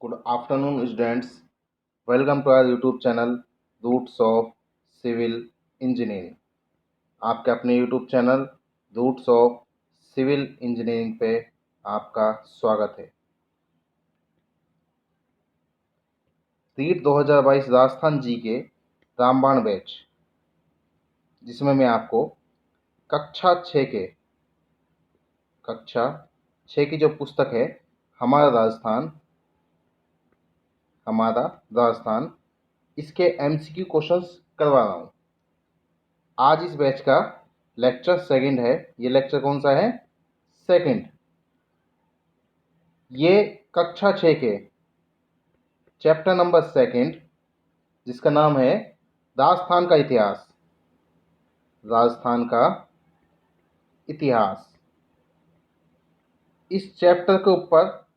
Good afternoon, students. Welcome to our YouTube channel Roots of Civil Engineering. आपके अपने YouTube channel roots of civil engineering पे आपका स्वागत है। रीट 2022 राजस्थान जी के रामबाण बैच, जिसमें मैं आपको कक्षा 6 की जो पुस्तक है हमारा राजस्थान इसके MCQ क्वेश्चंस करवा रहा हूँ। आज इस बैच का लेक्चर सेकंड है। ये लेक्चर कौन सा है? सेकंड। ये कक्षा 6 के चैप्टर नंबर सेकंड, जिसका नाम है राजस्थान का इतिहास। इस चैप्टर के ऊपर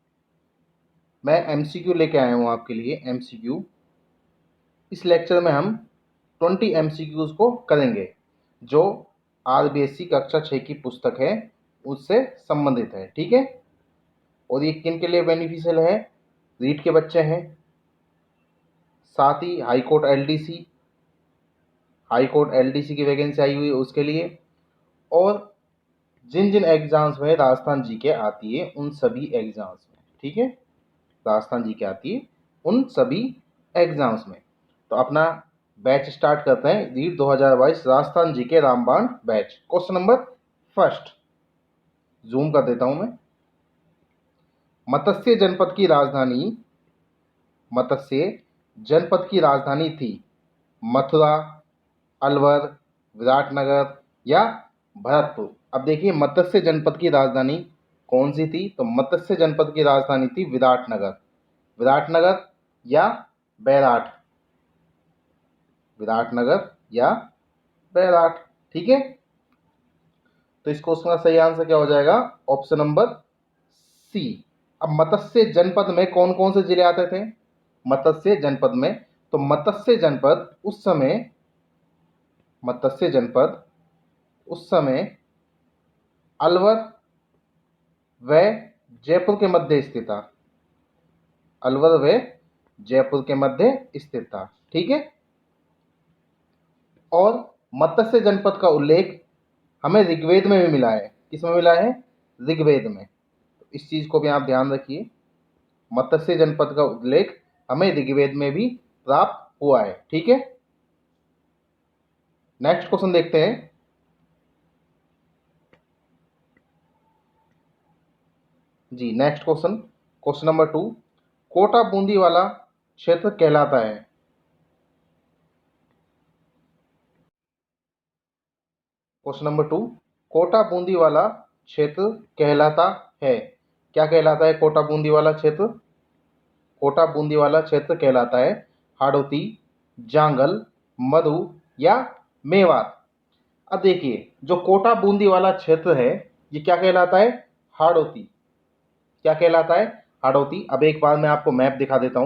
मैं MCQ लेके आया हूँ आपके लिए। MCQ इस लेक्चर में हम 20 MCQs को करेंगे, जो RBSC कक्षा 6 की पुस्तक है उससे संबंधित है। ठीक है। और ये किन के लिए बेनिफिशियल है? रीट के बच्चे हैं, साथ ही हाई कोर्ट LDC की वैकेंसी आई हुई है उसके लिए, और जिन जिन एग्जाम्स में राजस्थान जी के आती है उन सभी एग्जाम्स में। ठीक है। राजस्थान जी के आती है उन सभी एग्जाम्स में। तो अपना बैच स्टार्ट करते हैं। रीट 2022 राजस्थान जी के रामबाण batch. Question number first, zoom कर देता हूं मैं। मत्स्य जनपद की राजधानी थी मथुरा, अलवर, विराटनगर या भरतपुर। अब देखिए, मत्स्य जनपद की राजधानी कौन सी थी? तो मत्स्य जनपद की राजधानी थी विराटनगर या बैराठ। ठीक है। तो इस क्वेश्चन का सही आंसर क्या हो जाएगा? Option number C. अब मत्स्य जनपद में कौन कौन से जिले आते थे? मत्स्य जनपद में, तो मत्स्य जनपद उस समय अलवर व जयपुर के मध्य स्थित था। ठीक है। और मत्स्य जनपद का उल्लेख हमें ऋग्वेद में भी मिला है। किसमें मिला है? ऋग्वेद में। तो इस चीज को भी आप ध्यान रखिए, मत्स्य जनपद का उल्लेख हमें ऋग्वेद में भी प्राप्त हुआ है। ठीक है। नेक्स्ट क्वेश्चन देखते हैं। जी, next question number 2, Kota Bundi वाला क्षेत्र कहलाता है। क्वेश्चन नंबर 2, कोटा बूंदी वाला क्षेत्र कहलाता है। क्या कहलाता है कोटा बूंदी वाला क्षेत्र? कोटा बूंदी वाला क्षेत्र कहलाता है हाड़ौती, जांगल, मधु या मेवात। अब देखिए, जो कोटा बूंदी वाला क्षेत्र है ये क्या कहलाता है? हाड़ौती। क्या कहलाता है? हाड़ौती। अब एक बार मैं आपको मैप दिखा देता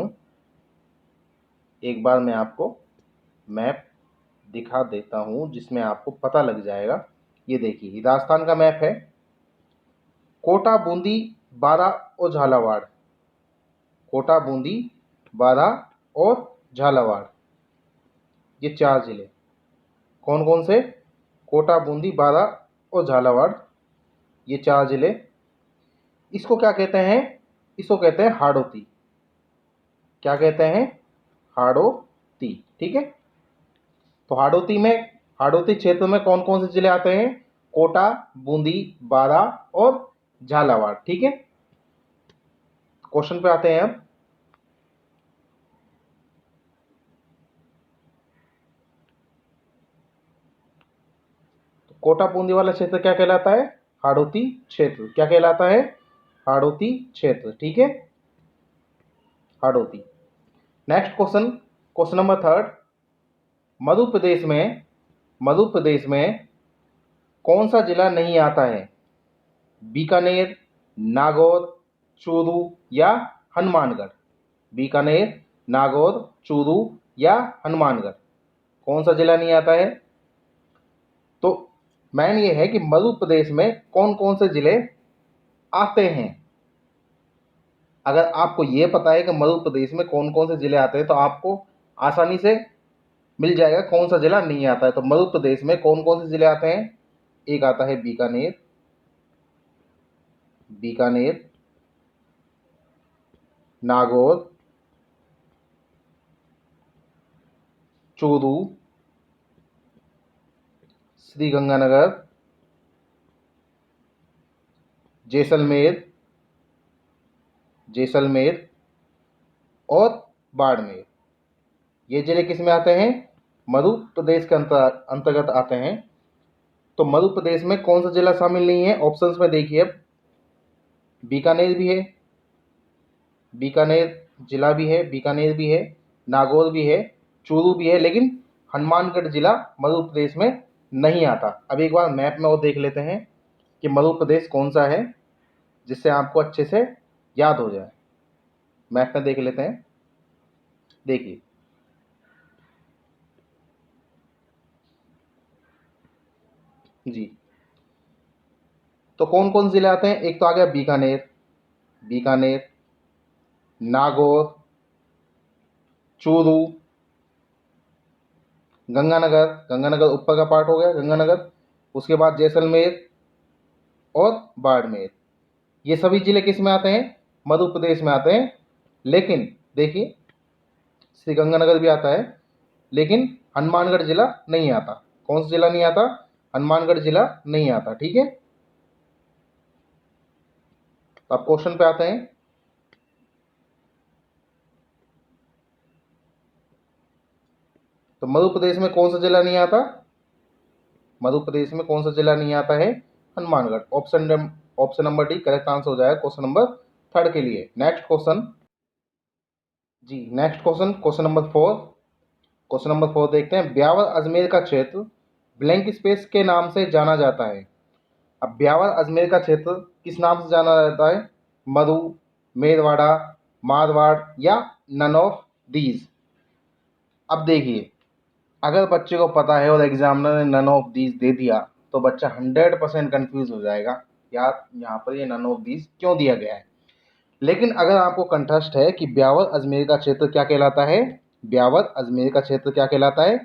हूं। जिसमें आपको पता लग जाएगा। ये देखिए, राजस्थान का मैप है। कोटा, बूंदी, बारा और झालावाड़। कोटा, बूंदी, बारा और झालावाड़, ये 4 जिले। कौन कौन से? कोटा, बूंदी, बारा और झालावाड़, ये 4 जिले। इसको क्या कहते हैं? इसको कहते हैं हाड़ौती। क्या कहते हैं? हाड़ौती। ठीक है। तो हाड़ौती क्षेत्र में कौन कौन से जिले आते हैं? कोटा, बूंदी, बारा और झालावाड़। ठीक है। क्वेश्चन पे आते हैं अब। तो कोटा बूंदी वाला क्षेत्र क्या कहलाता है? हाड़ौती क्षेत्र। क्या कहलाता है? हाड़ौती क्षेत्र। ठीक है। Hadoti. Next question number 3, Madhya Pradesh में कौन सा जिला नहीं आता है? बीकानेर, नागौर, चूरू या हनुमानगढ़। बीकानेर, नागौर, चूरू या हनुमानगढ़, कौन सा जिला नहीं आता है? तो मैन ये है कि मध्य प्रदेश में कौन कौन से जिले आते हैं। अगर आपको ये पता है कि मध्य प्रदेश में कौन कौन से ज़िले आते हैं तो आपको आसानी से मिल जाएगा कौन सा ज़िला नहीं आता है। तो मध्य प्रदेश में कौन कौन से ज़िले आते हैं? एक आता है बीकानेर, बीकानेर, नागौर, चूरू, श्रीगंगानगर, जैसलमेर, जैसलमेर और बाड़मेर। ये ज़िले किस में आते हैं? मध्य प्रदेश के अंतर्गत आते हैं। तो मध्य प्रदेश में कौन सा ज़िला शामिल नहीं है? ऑप्शंस में देखिए, अब बीकानेर भी है, बीकानेर जिला भी है, बीकानेर भी है, नागौर भी है, चूरू भी है, लेकिन हनुमानगढ़ जिला मध्य प्रदेश में नहीं आता। अब एक बार मैप में और देख लेते हैं कि मध्य प्रदेश कौन सा है, जिससे आपको अच्छे से याद हो जाए। मैप में देख लेते हैं। देखिए, जी, तो कौन कौन जिले आते हैं? एक तो आ गया बीकानेर, बीकानेर, नागौर, चूरू, गंगानगर, गंगानगर ऊपर का पार्ट हो गया गंगानगर, उसके बाद जैसलमेर और बाड़मेर। ये सभी जिले किस में आते हैं? मध्य प्रदेश में आते हैं। लेकिन देखिए, श्री गंगानगर भी आता है, लेकिन हनुमानगढ़ जिला नहीं आता। कौन सा जिला नहीं आता? हनुमानगढ़ जिला नहीं आता। ठीक है, तो अब क्वेश्चन पे आते हैं। तो मध्य प्रदेश में कौन सा जिला नहीं आता? मध्य प्रदेश में कौन सा जिला नहीं आता है? Hanumangarh. Option number D correct answer हो जाएगा क्वेश्चन नंबर 3 के लिए। नेक्स्ट क्वेश्चन, जी next question, question number 4। Question number 4 देखते हैं। ब्यावर अजमेर का क्षेत्र ब्लैंक स्पेस के नाम से जाना जाता है। अब ब्यावर अजमेर का क्षेत्र किस नाम से जाना जाता है? मधु, मेरवाड़ा, मारवाड़ या नन ऑफ दीज। अब देखिए, अगर बच्चे को पता है और एग्जामिनर ने नन ऑफ दीज दे दिया तो बच्चा 100% कन्फ्यूज हो जाएगा यार यहाँ पर ये नन ऑफ दीज क्यों दिया गया है। लेकिन अगर आपको कंठस्थ है कि ब्यावर अजमेर का क्षेत्र क्या कहलाता है, ब्यावर अजमेर का क्षेत्र क्या कहलाता है?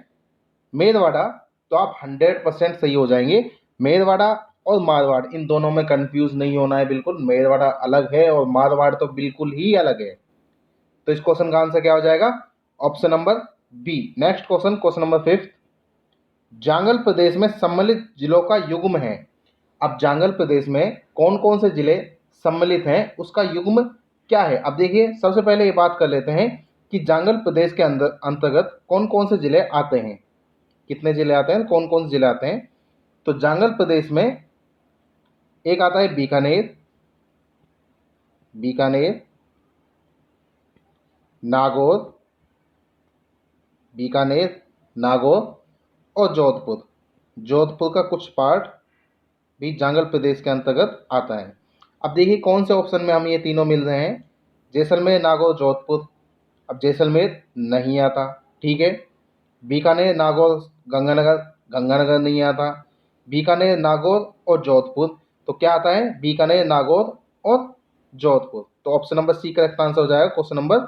मेरवाड़ा, तो आप 100% सही हो जाएंगे। मेरवाड़ा और मारवाड़ इन दोनों में कंफ्यूज नहीं होना है बिल्कुल। मेरवाड़ा अलग है और मारवाड़ तो बिल्कुल ही अलग है। तो इस क्वेश्चन का आंसर क्या हो जाएगा? Option number B. Next question, question number 5। Jangal Pradesh में सम्मिलित जिलों का युग्म है। अब जांगल प्रदेश में कौन कौन से जिले सम्मिलित हैं, उसका युग्म क्या है? अब देखिए, सबसे पहले ये बात कर लेते हैं कि जांगल प्रदेश के अंदर अंतर्गत कौन कौन से जिले आते हैं। कितने जिले आते हैं, कौन कौन से जिले आते हैं? तो जांगल प्रदेश में एक आता है बीकानेर, बीकानेर, नागौर, बीकानेर, नागौर और जोधपुर। जोधपुर का कुछ पार्ट भी जांगल प्रदेश के अंतर्गत आता है। अब देखिए कौन से ऑप्शन में हम ये तीनों मिल रहे हैं। जैसलमेर, नागौर, जोधपुर। अब जैसलमेर नहीं आता, ठीक है। बीकानेर, नागौर, गंगानगर, गंगानगर नहीं आता। बीकानेर, नागौर और जोधपुर, तो क्या आता है? बीकानेर, नागौर और जोधपुर। तो option number C correct answer हो जाएगा क्वेश्चन नंबर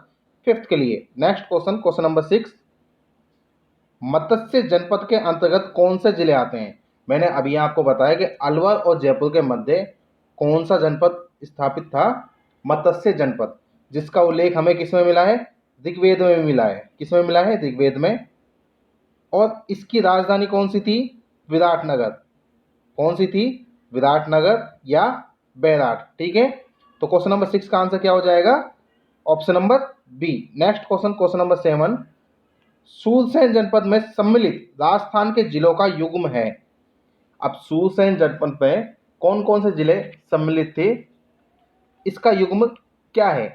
5 के लिए। Next question, question number 6। Matsya जनपद के अंतर्गत कौन से जिले आते हैं? मैंने अभी आपको बताया कि अलवर और जयपुर के मध्य कौन सा जनपद स्थापित था? मत्स्य जनपद, जिसका उल्लेख हमें किसमें मिला है? ऋग्वेद में मिला है। किसमें मिला है? ऋग्वेद में। और इसकी राजधानी कौन सी थी? विराटनगर। कौन सी थी? विराटनगर या बैराट। ठीक है, तो क्वेश्चन नंबर 6 का आंसर क्या हो जाएगा? Option number B. Next question, question number 7। Surasena जनपद में सम्मिलित राजस्थान के जिलों का युग्म है। अब सूरसैन जनपद में कौन कौन से जिले सम्मिलित थे, इसका युग्म क्या है?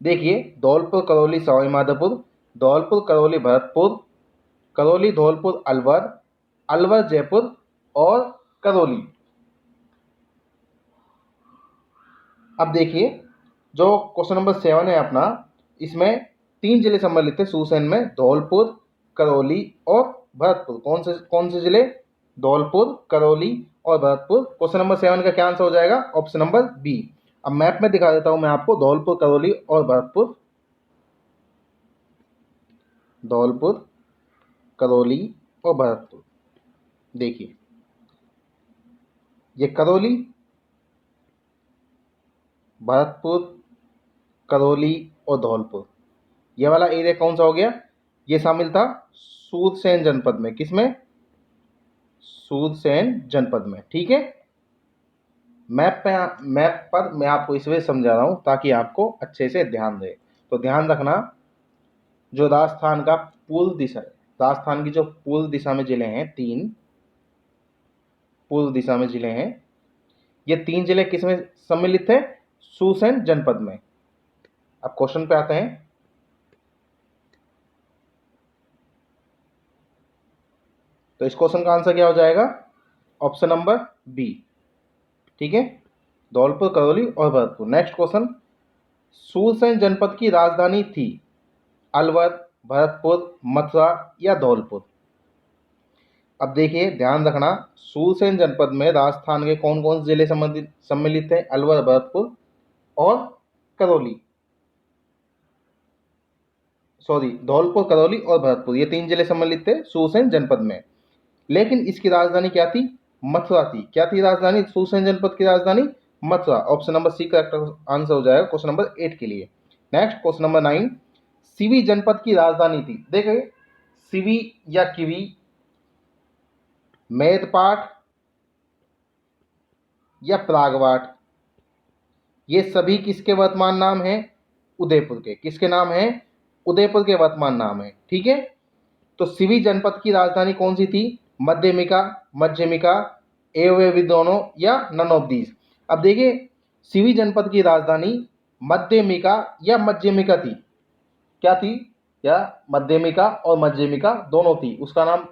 देखिए, धौलपुर, करौली, सवाई माधोपुर, धौलपुर, करौली, भरतपुर, करौली, धौलपुर, अलवर, अलवर, जयपुर और करौली। अब देखिए, जो क्वेश्चन नंबर 7 है अपना, इसमें 3 जिले सम्मिलित थे सूरसैन में, धौलपुर, करौली और भरतपुर। कौन से जिले? धौलपुर, करौली और भरतपुर। क्वेश्चन नंबर 7 का क्या आंसर हो जाएगा? Option number B. अब मैप में दिखा देता हूँ मैं आपको धौलपुर, करौली और भरतपुर। धौलपुर, करौली और भरतपुर। देखिए ये करौली, भरतपुर, करौली और धौलपुर, ये वाला एरिया कौन सा हो गया? ये शामिल था सूरसेन जनपद में। किसमें? सूरसेन जनपद में। ठीक है, मैप पर मैं आपको इस वजह समझा रहा हूँ ताकि आपको अच्छे से ध्यान रहे। तो ध्यान रखना, जो राजस्थान का पूर्व दिशा है, राजस्थान की जो पूर्व दिशा में जिले हैं, 3 पूर्व दिशा में जिले हैं, ये 3 जिले किसमें सम्मिलित थे? सूरसेन जनपद में। अब क्वेश्चन पे आते हैं। तो इस क्वेश्चन का आंसर क्या हो जाएगा? Option number B. ठीक है, धौलपुर, करौली और भरतपुर। नेक्स्ट क्वेश्चन, सूरसेन जनपद की राजधानी थी अलवर, भरतपुर, मथुरा या धौलपुर? अब देखिए ध्यान रखना, सूरसेन जनपद में राजस्थान के कौन कौन से जिले सम्मिलित थे? अलवर, भरतपुर और करौली, सॉरी, धौलपुर, करौली और भरतपुर, ये 3 जिले सम्मिलित थे सूरसेन जनपद में। लेकिन इसकी राजधानी क्या थी? मथुरा थी। क्या थी राजधानी? सूरसेन जनपद की राजधानी Mathura. Option number C correct answer हो जाएगा क्वेश्चन नंबर 8 के लिए। नेक्स्ट क्वेश्चन नंबर 9, सिवी जनपद की राजधानी थी। देखिए सिवी या किवी, मेदपाट या प्रागवाट, ये सभी किसके वर्तमान नाम हैं? उदयपुर के। किसके नाम हैं? उदयपुर के वर्तमान नाम है। ठीक है, तो सिवी जनपद की राजधानी कौन सी थी? मध्यमिका, मध्यमिका, एवं भी दोनों या नन ऑफ दीज? अब देखिए सिवी जनपद की राजधानी मध्यमिका या मध्यमिका थी। क्या थी? या मध्यमिका और मध्यमिका दोनों थी। उसका नाम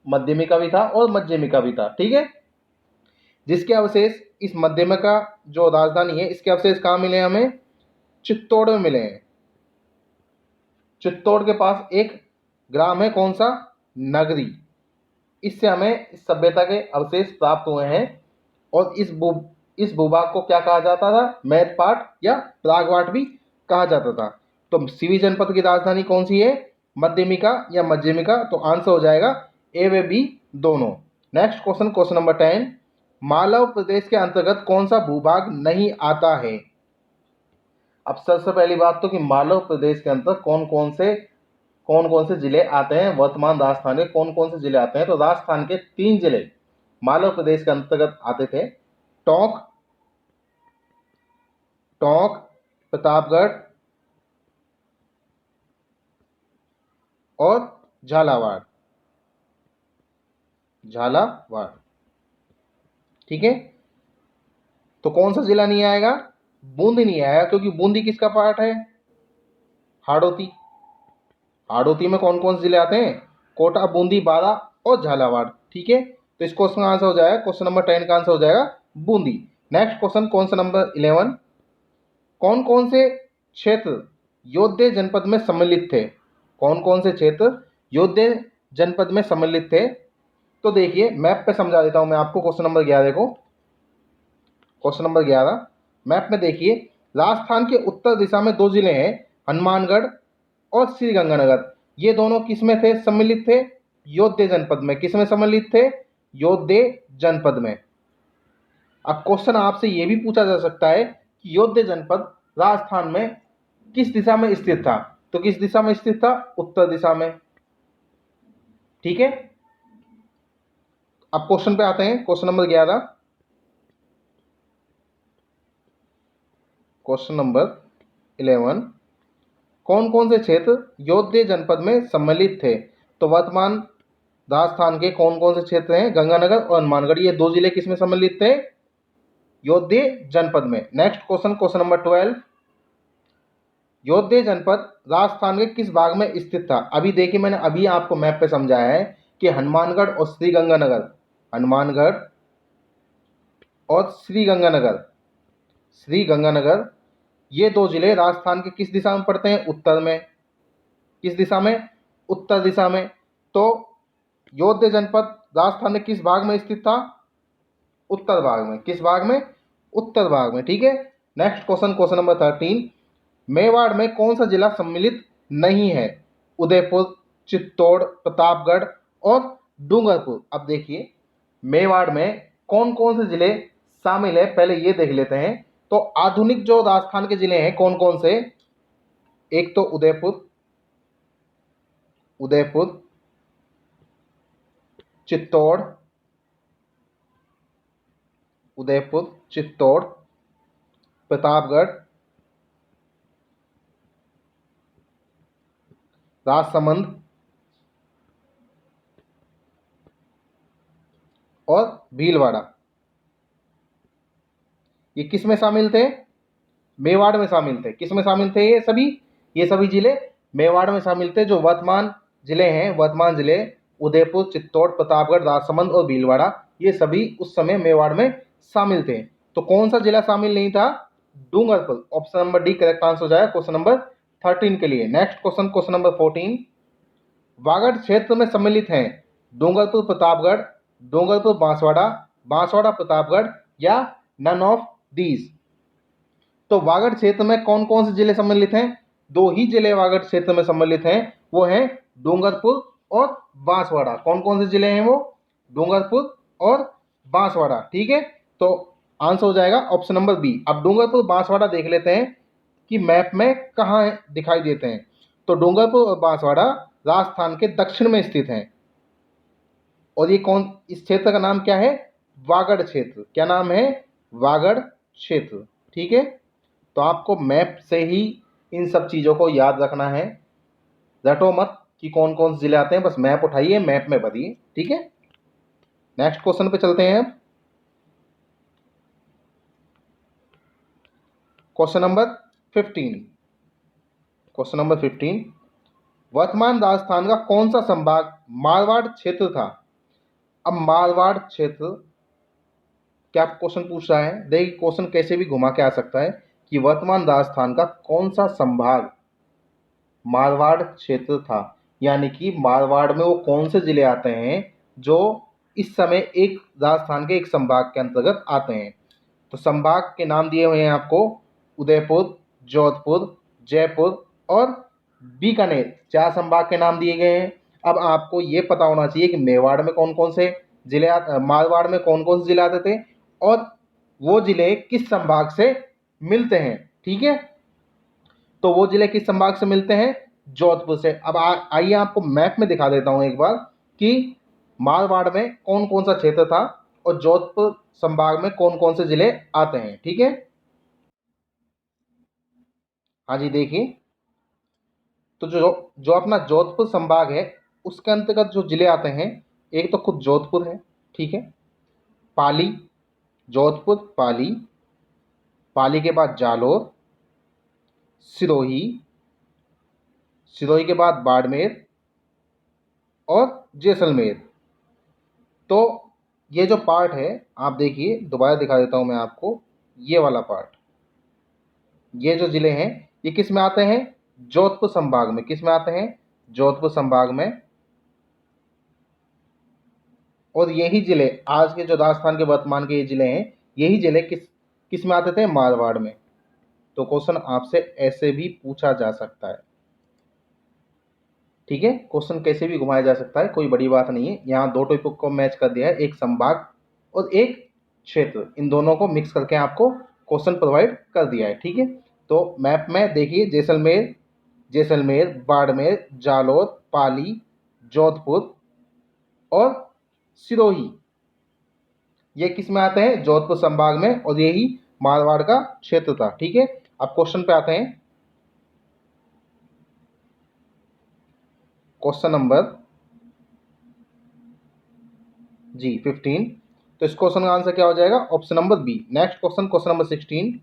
मध्यमिका भी था और मध्यमिका भी था। ठीक है, जिसके अवशेष, इस मध्यमिका जो राजधानी है, इसके अवशेष कहाँ मिले हमें? चित्तौड़ में मिले हैं। चित्तौड़ के पास एक ग्राम है, कौन सा? नगरी। इससे हमें इस सभ्यता के अवशेष प्राप्त हुए हैं। और इस भूभाग को क्या कहा जाता था? मैदपाट या प्रागवाट भी कहा जाता था। तो सिवी जनपद की राजधानी कौन सी है? मध्यमिका या मध्यमिका? तो आंसर हो जाएगा ए व बी दोनों। Next question, question number 10, Malwa Pradesh के अंतर्गत कौन सा भूभाग नहीं आता है? अब सबसे पहली बात तो कि मालव प्रदेश के अंतर्गत कौन कौन से जिले आते हैं? वर्तमान राजस्थान के कौन कौन से जिले आते हैं? तो राजस्थान के 3 जिले मालव प्रदेश के अंतर्गत आते थे। टोंक, प्रतापगढ़ और झालावाड़। ठीक है, तो कौन सा जिला नहीं आएगा? बूंदी नहीं आएगा, क्योंकि बूंदी किसका पार्ट है? हाड़ौती। हाड़ौती में कौन कौन से जिले आते हैं? कोटा, बूंदी, बारा और झालावाड़। ठीक है, तो इस क्वेश्चन का आंसर हो जाएगा, क्वेश्चन नंबर 10 का आंसर हो जाएगा Bundi. Next question, question number 11, कौन कौन से क्षेत्र योद्धे जनपद में सम्मिलित थे? कौन कौन से क्षेत्र योद्धे जनपद में सम्मिलित थे? तो देखिए मैप पे समझा देता हूं मैं आपको क्वेश्चन नंबर 11 को। क्वेश्चन नंबर 11 मैप में देखिए, राजस्थान के उत्तर दिशा में 2 जिले हैं, हनुमानगढ़ और श्रीगंगानगर। ये दोनों किस में थे? सम्मिलित थे योद्धे जनपद में। किस में सम्मिलित थे? योद्धे जनपद में। अब क्वेश्चन आपसे यह भी पूछा जा सकता है कि योद्धे जनपद राजस्थान में किस दिशा में स्थित था? तो किस दिशा में स्थित था? उत्तर दिशा में। ठीक है, अब क्वेश्चन पे आते हैं, क्वेश्चन नंबर 11। क्वेश्चन नंबर 11, कौन कौन से क्षेत्र योद्धे जनपद में सम्मिलित थे? तो वर्तमान राजस्थान के कौन कौन से क्षेत्र हैं? गंगानगर और हनुमानगढ़, ये 2 जिले किसमें सम्मिलित थे? योद्धे जनपद में। नेक्स्ट क्वेश्चन, क्वेश्चन नंबर 12, योद्धे जनपद राजस्थान के किस भाग में स्थित था? अभी देखिए मैंने अभी आपको मैप पे समझाया है कि हनुमानगढ़ और श्रीगंगानगर, हनुमानगढ़ और श्रीगंगानगर, ये 2 जिले राजस्थान के किस दिशा में पड़ते हैं? उत्तर में। किस दिशा में? उत्तर दिशा में। तो योद्धे जनपद राजस्थान के किस भाग में स्थित था? उत्तर भाग में। किस भाग में? उत्तर भाग में। ठीक है, next question, question number 13, Mewar में कौन सा जिला सम्मिलित नहीं है? उदयपुर, चित्तौड़, प्रतापगढ़ और डूंगरपुर। अब देखिए मेवाड़ में कौन कौन से जिले शामिल है, पहले ये देख लेते हैं। तो आधुनिक जो राजस्थान के जिले हैं कौन कौन से? एक तो उदयपुर, उदयपुर, चित्तौड़, उदयपुर, चित्तौड़, प्रतापगढ़, राजसमंद और भीलवाड़ा। ये किस में शामिल थे? मेवाड़ में शामिल थे। किस में शामिल थे ये सभी जिले मेवाड़ में शामिल थे। जो वर्तमान जिले हैं, वर्तमान जिले उदयपुर, चित्तौड़, प्रतापगढ़, राजसमंद और भीलवाड़ा, ये सभी उस समय मेवाड़ में शामिल थे। तो कौन सा जिला शामिल नहीं था? Dungarpur. Option number D correct answer हो जाएगा क्वेश्चन नंबर 13 के लिए। Next question, question number 14, Vagad क्षेत्र में सम्मिलित हैं डूंगरपुर, प्रतापगढ़, डूंगरपुर, बांसवाड़ा, बांसवाड़ा, प्रतापगढ़ या नन ऑफ दीज। तो वागड़ क्षेत्र में कौन कौन से जिले सम्मिलित हैं? दो ही जिले वागड़ क्षेत्र में सम्मिलित हैं, वो हैं डूंगरपुर और बांसवाड़ा। कौन कौन से जिले हैं वो? डूंगरपुर और बांसवाड़ा। ठीक है, तो आंसर हो जाएगा ऑप्शन नंबर बी। अब डूंगरपुर बांसवाड़ा देख लेते हैं कि मैप में कहाँ दिखाई देते हैं। तो डूंगरपुर और बांसवाड़ा राजस्थान के दक्षिण में स्थित हैं। और ये कौन, इस क्षेत्र का नाम क्या है? वागड़ क्षेत्र। क्या नाम है? वागड़ क्षेत्र। ठीक है, तो आपको मैप से ही इन सब चीज़ों को याद रखना है। रटो मत कि कौन कौन से जिले आते हैं, बस मैप उठाइए, मैप में भरिए। ठीक है, नेक्स्ट क्वेश्चन पे चलते हैं। क्वेश्चन नंबर 15, क्वेश्चन नंबर 15, वर्तमान राजस्थान का कौन सा संभाग मारवाड़ क्षेत्र था? अब मारवाड़ क्षेत्र क्या क्वेश्चन पूछ रहा है? देखिए क्वेश्चन कैसे भी घुमा के आ सकता है कि वर्तमान राजस्थान का कौन सा संभाग मारवाड़ क्षेत्र था, यानी कि मारवाड़ में वो कौन से जिले आते हैं जो इस समय एक राजस्थान के एक संभाग के अंतर्गत आते हैं। तो संभाग के नाम दिए हुए हैं आपको, उदयपुर, जोधपुर, जयपुर और बीकानेर। चार संभाग के नाम दिए गए हैं। अब आपको ये पता होना चाहिए कि मेवाड़ में कौन कौन से जिले मारवाड़ में कौन कौन से जिले आते थे और वो जिले किस संभाग से मिलते हैं। ठीक है, तो वो जिले किस संभाग से मिलते हैं? जोधपुर से। अब आइए आपको मैप में दिखा देता हूं एक बार कि मारवाड़ में कौन कौन सा क्षेत्र था और जोधपुर संभाग में कौन कौन से जिले आते हैं। ठीक है, हाँ जी, देखिए तो जो जो अपना जोधपुर संभाग है उसके अंतर्गत जो जिले आते हैं, एक तो खुद जोधपुर है। ठीक है, पाली, जोधपुर, पाली, पाली के बाद जालोर, सिरोही, सिरोही के बाद बाड़मेर और जैसलमेर। तो ये जो पार्ट है, आप देखिए दोबारा दिखा देता हूं मैं आपको, ये वाला पार्ट, ये जो जिले हैं ये किस में आते हैं? जोधपुर संभाग में। किस में आते हैं? जोधपुर संभाग में। और यही जिले आज के जो राजस्थान के वर्तमान के ये जिले हैं, यही जिले किस किस में आते थे? मारवाड़ में। तो क्वेश्चन आपसे ऐसे भी पूछा जा सकता है। ठीक है, क्वेश्चन कैसे भी घुमाया जा सकता है, कोई बड़ी बात नहीं है। यहाँ दो टॉपिक को मैच कर दिया है, एक संभाग और एक क्षेत्र, इन दोनों को मिक्स करके आपको क्वेश्चन प्रोवाइड कर दिया है। ठीक है, तो मैप में देखिए जैसलमेर, जैसलमेर, बाड़मेर, जालोर, पाली, जोधपुर और सिरोही, ये किस में आते हैं? जोधपुर संभाग में, और यही मारवाड़ का क्षेत्र था। ठीक है, अब क्वेश्चन पे आते हैं। क्वेश्चन नंबर जी 15, तो इस क्वेश्चन का आंसर क्या हो जाएगा? Option number B. Next question, question number 16,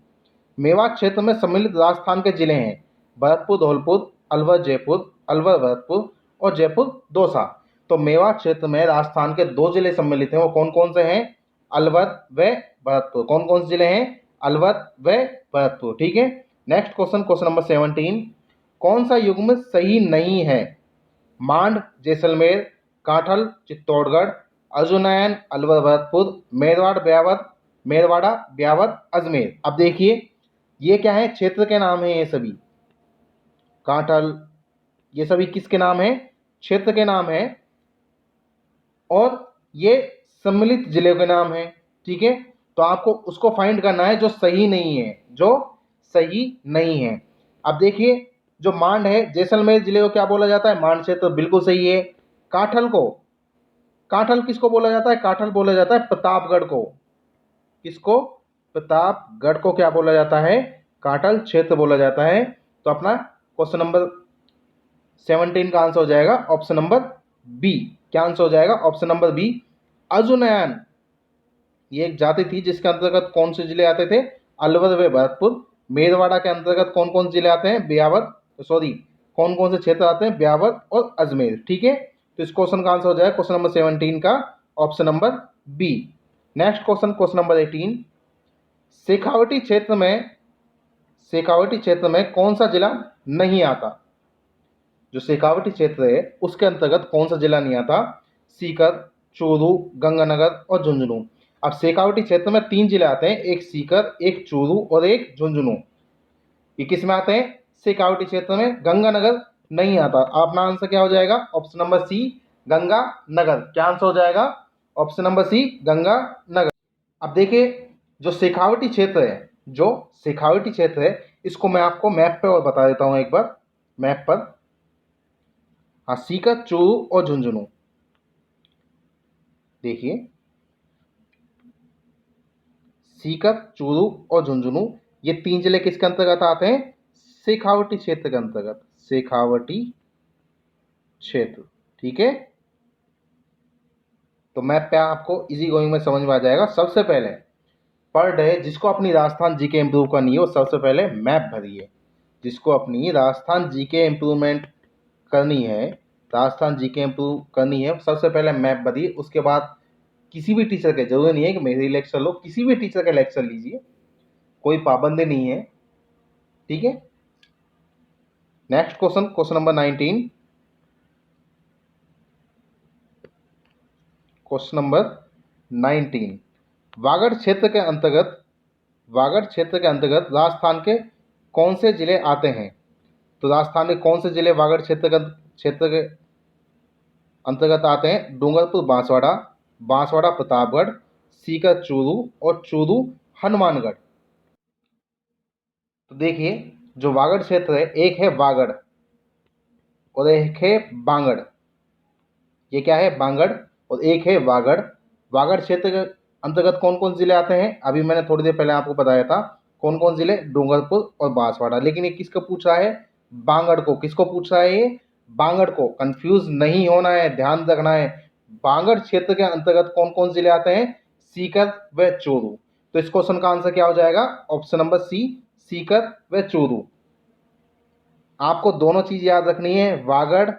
Mewat क्षेत्र में सम्मिलित राजस्थान के जिले हैं भरतपुर, धौलपुर, अलवर, जयपुर, अलवर, भरतपुर और जयपुर दौसा। तो मेवात क्षेत्र में राजस्थान के दो जिले सम्मिलित हैं, वो कौन कौन से हैं? अलवर व भरतपुर। कौन कौन से जिले हैं? अलवर व भरतपुर। ठीक है, नेक्स्ट क्वेश्चन, क्वेश्चन नंबर 17, कौन सा युग्म सही नहीं है? मांड, जैसलमेर, कांठल, चित्तौड़गढ़, अर्जुनयन, अलवर, भरतपुर, मेरवाड़, ब्यावर, मेरवाड़ा, ब्यावर, अजमेर। अब देखिए ये क्या है, क्षेत्र के नाम है ये सभी। कांठल ये सभी किसके नाम है, क्षेत्र के नाम है, और ये सम्मिलित जिले के नाम है। ठीक है, तो आपको उसको फाइंड करना है जो सही नहीं है, जो सही नहीं है। अब देखिए, जो मांड है, जैसलमेर जिले को क्या बोला जाता है, मांड क्षेत्र, बिल्कुल सही है। कांठल को, कांठल किसको बोला जाता है, कांठल बोला जाता है प्रतापगढ़ को। किसको, प्रतापगढ़ को क्या बोला जाता है, कांठल क्षेत्र बोला जाता है। तो अपना क्वेश्चन नंबर 17 का आंसर हो जाएगा ऑप्शन नंबर बी। क्या आंसर हो जाएगा, ऑप्शन नंबर बी, अजुनयन। ये एक जाति थी जिसके अंतर्गत कौन से जिले आते थे, अलवर व भरतपुर। मेरवाड़ा के अंतर्गत कौन कौन से जिले आते हैं, ब्यावर, सॉरी, कौन कौन से क्षेत्र आते हैं, ब्यावर और अजमेर। ठीक है, तो इस क्वेश्चन का आंसर हो जाएगा क्वेश्चन नंबर 17 का option number B. Next question, question number 18, Shekhawati क्षेत्र में, शेखावटी क्षेत्र में कौन सा जिला नहीं आता। जो शेखावटी क्षेत्र है उसके अंतर्गत कौन सा जिला नहीं आता, सीकर, चूरू, गंगानगर और झुंझुनू। अब शेखावटी क्षेत्र में 3 जिले आते हैं, एक सीकर, एक चूरू और एक झुंझुनू। ये किस में आते हैं, शेखावटी क्षेत्र में। गंगानगर नहीं आता। अपना आंसर क्या हो जाएगा, ऑप्शन नंबर सी, गंगानगर। क्या आंसर हो जाएगा, ऑप्शन नंबर सी, गंगानगर। अब देखिए, जो शेखावटी क्षेत्र है, जो शेखावटी क्षेत्र है, इसको मैं आपको मैप पे और बता देता हूं एक बार, मैप पर। हाँ, सीकर, चूरू और झुंझुनू। देखिए, सीकर, चूरू और झुंझुनू, ये 3 जिले किसके अंतर्गत आते हैं, शेखावटी क्षेत्र के अंतर्गत, शेखावटी क्षेत्र। ठीक है, तो मैप पे आपको इजी गोइंग में समझ में आ जाएगा। सबसे पहले पर डे जिसको अपनी राजस्थान जीके इंप्रूव करनी है, वो सबसे पहले मैप भरिए। जिसको अपनी राजस्थान जीके इम्प्रूवमेंट करनी है, राजस्थान जीके इम्प्रूव करनी है, सबसे पहले मैप भरिए। उसके बाद किसी भी टीचर के, जरूरी नहीं है कि मेरी लेक्चर लो, किसी भी टीचर का लेक्चर लीजिए, कोई पाबंदी नहीं है। ठीक है, next question, question number 19, question number 19, Vagad क्षेत्र के अंतर्गत, वागड़ क्षेत्र के अंतर्गत राजस्थान के कौन से जिले आते हैं। तो राजस्थान के कौन से जिले वागड़ क्षेत्र के अंतर्गत आते हैं, डूंगरपुर, बांसवाड़ा, बांसवाड़ा प्रतापगढ़, सीकर चूरू और चूरू हनुमानगढ़। तो देखिए, जो वागड़ क्षेत्र है, एक है वागड़ और एक है बांगड़। ये क्या है, बांगड़ और एक है वागड़। वागड़ क्षेत्र के अंतर्गत कौन कौन जिले आते हैं, अभी मैंने थोड़ी देर पहले आपको बताया था कौन कौन जिले, डूंगरपुर और बांसवाड़ा। लेकिन ये किसको पूछ रहा है, बांगड़ को। किसको पूछ रहा है ये, बांगड़ को। कंफ्यूज नहीं होना है, ध्यान रखना है। बांगड़ क्षेत्र के अंतर्गत कौन कौन जिले आते हैं, सीकर व चूरू। तो इस क्वेश्चन का आंसर क्या हो जाएगा, ऑप्शन नंबर सी, सीकर व चूरू। आपको दोनों चीज याद रखनी है, वागड़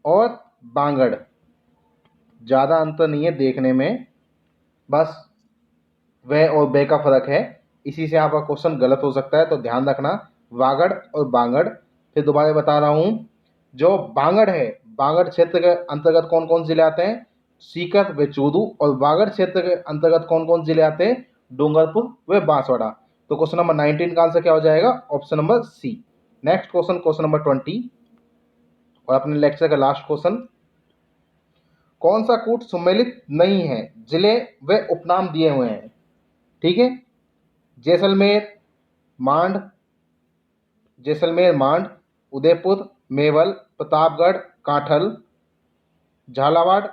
और बांगड़, ज़्यादा अंतर नहीं है देखने में, बस वह और बे का फर्क है। इसी से आपका क्वेश्चन गलत हो सकता है, तो ध्यान रखना, वागड़ और बांगड़। फिर दोबारा बता रहा हूँ, जो बांगड़ है, बांगड़ क्षेत्र के अंतर्गत कौन कौन जिले आते हैं, सीकर व चूरू, और वागड़ क्षेत्र के अंतर्गत कौन कौन जिले आते हैं, डूंगरपुर व बांसवाड़ा। तो क्वेश्चन नंबर 19 का आंसर क्या हो जाएगा, option number C. Next question, question number 20 और अपने लेक्चर का लास्ट क्वेश्चन, कौन सा कूट सम्मिलित नहीं है, जिले व उपनाम दिए हुए हैं। ठीक है, जैसलमेर, मांड, जैसलमेर, मांड, उदयपुर, मेवल, प्रतापगढ़, कांठल, झालावाड़,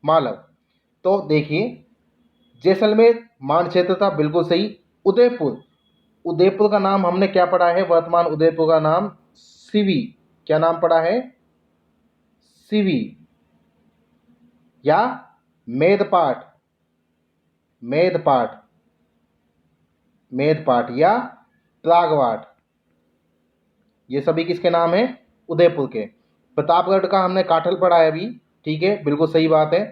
मालव। तो देखिए, जैसलमेर मांड क्षेत्र था, बिल्कुल सही। उदयपुर, उदयपुर का नाम हमने क्या पढ़ा है, वर्तमान उदयपुर का नाम सिवी। क्या नाम पढ़ा है, सिवी या मेदपाट, मेदपाट, मेदपाट या प्रागवाट। ये सभी किसके नाम हैं, उदयपुर के। प्रतापगढ़ का हमने काठल पढ़ा है अभी। ठीक है, बिल्कुल सही बात है।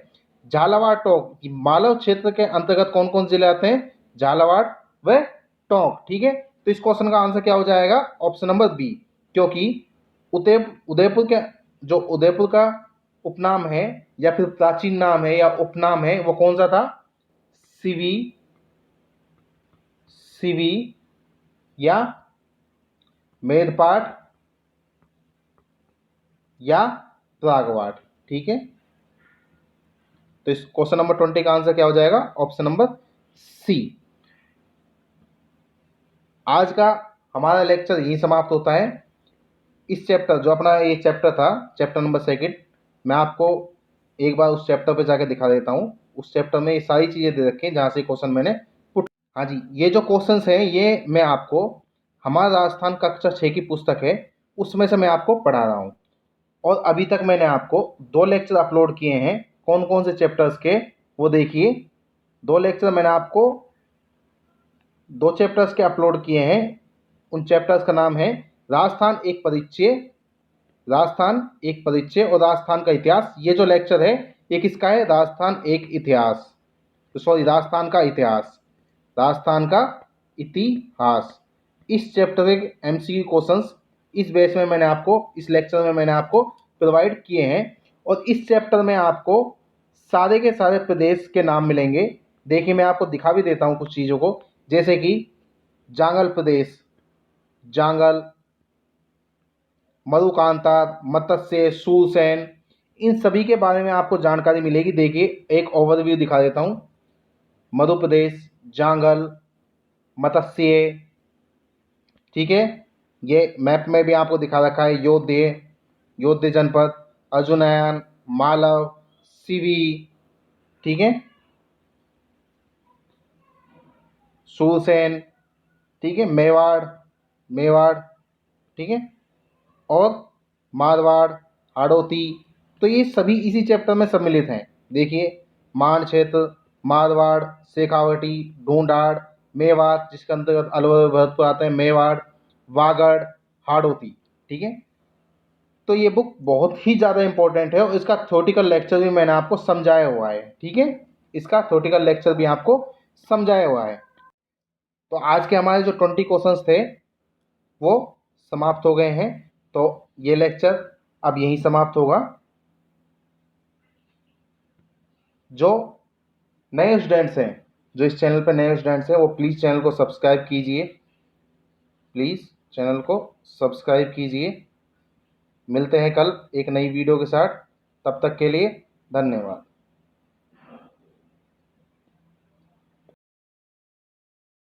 झालावाड़, टोंक, मालव क्षेत्र के अंतर्गत कौन कौन जिले आते हैं, झालावाड़ व टोंक। ठीक है, तो इस क्वेश्चन का आंसर क्या हो जाएगा, ऑप्शन नंबर बी। क्योंकि उदयपुर के, जो उदयपुर का उपनाम है या फिर प्राचीन नाम है या उपनाम है, वो कौन सा था, सिवी, सीवी या मेदपाठ या प्रागवाट। ठीक है, तो इस क्वेश्चन नंबर 20 का आंसर क्या हो जाएगा? Option number C. आज का हमारा लेक्चर यही समाप्त होता है। इस चैप्टर, जो अपना ये चैप्टर था, चैप्टर नंबर 2, मैं आपको एक बार उस चैप्टर पे जाके दिखा देता हूँ। उस चैप्टर में ये सारी चीज़ें दे रखी हैं जहाँ से क्वेश्चन मैंने पुट। हाँ जी, ये जो क्वेश्चंस हैं ये मैं आपको हमारा राजस्थान कक्षा 6 की पुस्तक है उसमें से मैं आपको पढ़ा रहा हूँ। और अभी तक मैंने आपको 2 लेक्चर अपलोड किए हैं। कौन कौन से चैप्टर्स के, वो देखिए। 2 लेक्चर मैंने आपको 2 चैप्टर्स के अपलोड किए हैं। उन चैप्टर्स का नाम है राजस्थान एक परिचय, राजस्थान एक परिचय और राजस्थान का इतिहास। ये जो लेक्चर है ये किसका है? राजस्थान एक इतिहास, सॉरी राजस्थान का इतिहास, राजस्थान का इतिहास। इस चैप्टर के एमसीक्यू क्वेश्चंस इस बेस में मैंने आपको, इस लेक्चर में मैंने आपको प्रोवाइड किए हैं। और इस चैप्टर में आपको सारे के सारे प्रदेश के नाम मिलेंगे। देखिए मैं आपको दिखा भी देता हूँ कुछ चीज़ों को, जैसे कि जांगल प्रदेश, जांगल, मरुकांता, मत्स्य, सूरसेन, इन सभी के बारे में आपको जानकारी मिलेगी। देखिए एक ओवरव्यू दिखा देता हूँ। मध्य प्रदेश, जांगल, मत्स्य, ठीक है। ये मैप में भी आपको दिखा रखा है। योध्य, योध्य जनपद, अर्जुनयान, मालव, सीवी, ठीक है, सूरसेन, ठीक है, मेवाड़, मेवाड़, ठीक है, और मारवाड़, हाड़ौती। तो ये सभी इसी चैप्टर में सम्मिलित हैं। देखिए मान क्षेत्र, मारवाड़, शेखावटी, ढूंढाड़, मेवात जिसके अंतर्गत अलवर भरतपुर आते हैं, मेवाड़, वागड़, हाड़ौती, ठीक है। तो ये बुक बहुत ही ज़्यादा इंपॉर्टेंट है और इसका थ्योरेटिकल लेक्चर भी मैंने आपको समझाया हुआ है। ठीक है, इसका थ्योरेटिकल लेक्चर भी आपको समझाया हुआ है। तो आज के हमारे जो 20 क्वेश्चंस थे वो समाप्त हो गए हैं। तो ये लेक्चर अब यहीं समाप्त होगा। जो नए स्टूडेंट्स हैं, जो इस चैनल पर नए स्टूडेंट्स हैं, वो प्लीज़ चैनल को सब्सक्राइब कीजिए, प्लीज़ चैनल को सब्सक्राइब कीजिए। मिलते हैं कल एक नई वीडियो के साथ, तब तक के लिए धन्यवाद।